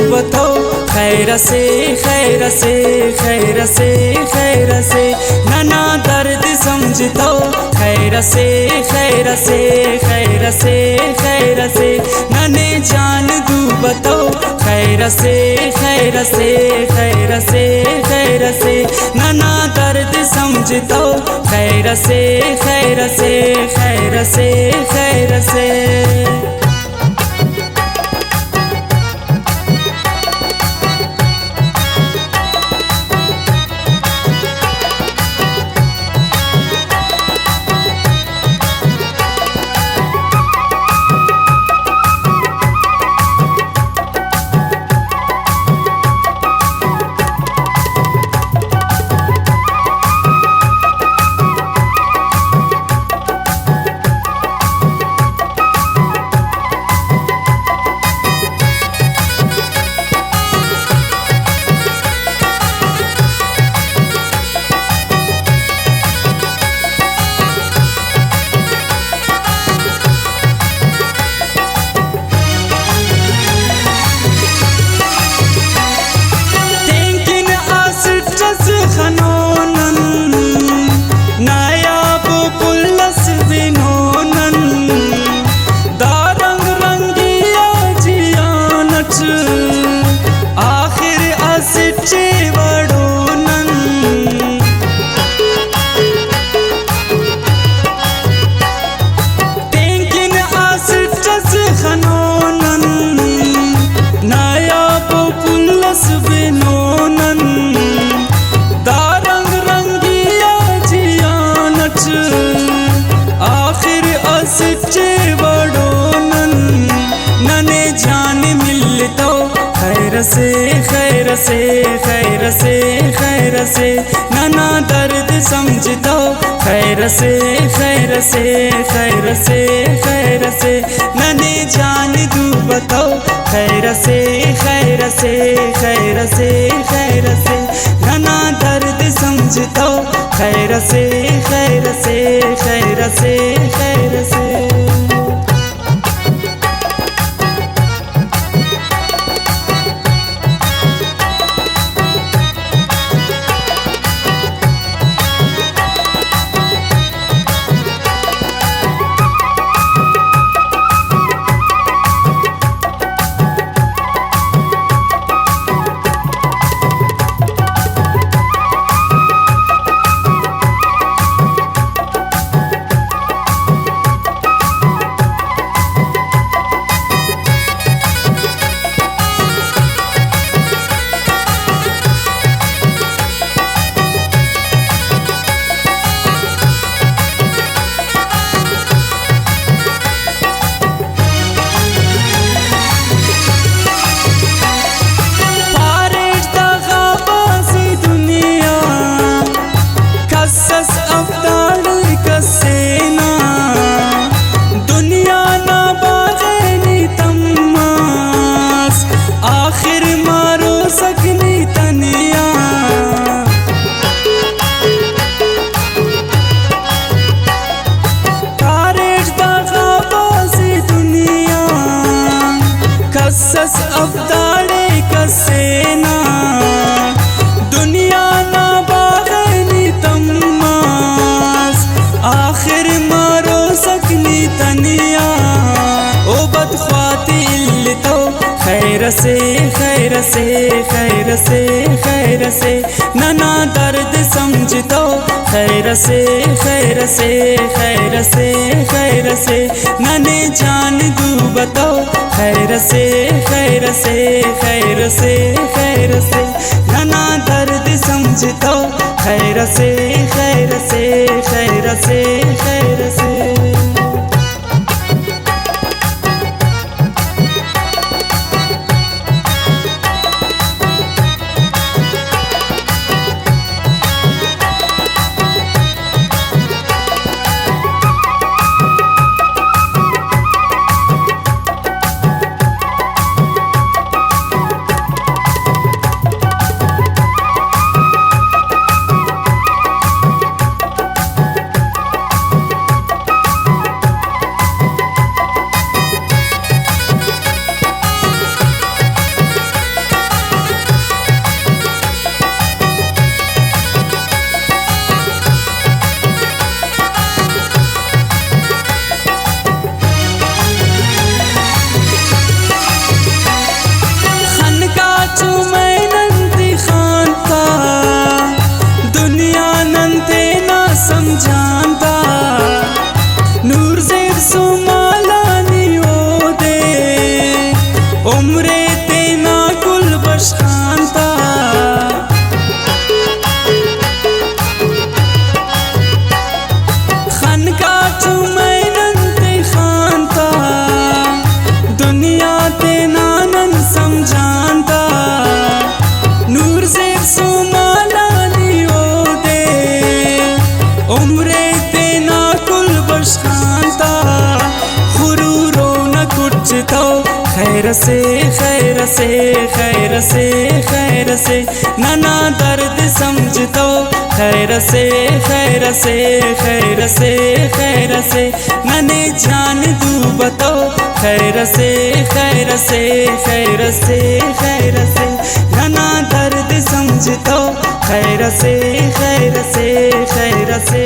डूबतो खैर से खैर से खैर से खैर से नाना दर्द समझतो खैर से खैर से खैर से खैर से नने जान डूबतो खैर से खैर से खैर से खैर से नाना दर्द समझतो खैर से खैर से खैर से खैर से। खैर से खैर से खैर से खैर से नाना दर्द समझतो खैर से खैर से खैर से खैर से नने जान डूबतो खैर से खैर से खैर से खैर से नाना दर्द समझतो खैर से खैर से खैर से खैर से। अब्दाले कसेना दुनिया ना बागनी तम्मास आखिर मारो सकनी तनिया ओ बदख्वाती इल्लतो खैर से खैर से खैर से खैर से नाना दर्द समझतो खैर से खैर से खैर से खैर से नने जान डूबतो खैर से खैर से खैर से खैर से नाना दर्द समझतो खैर से खैर से खैर से खैर से। समझता गुरूरो न कुछ तो खैर से खैर से खैर से खैर से नाना दर्द समझतो खैर से खैर से खैर से खैर से नने जान दूबतो खैर से खैर से खैर से खैर से नाना दर्द समझतो खैर से खैर से खैर से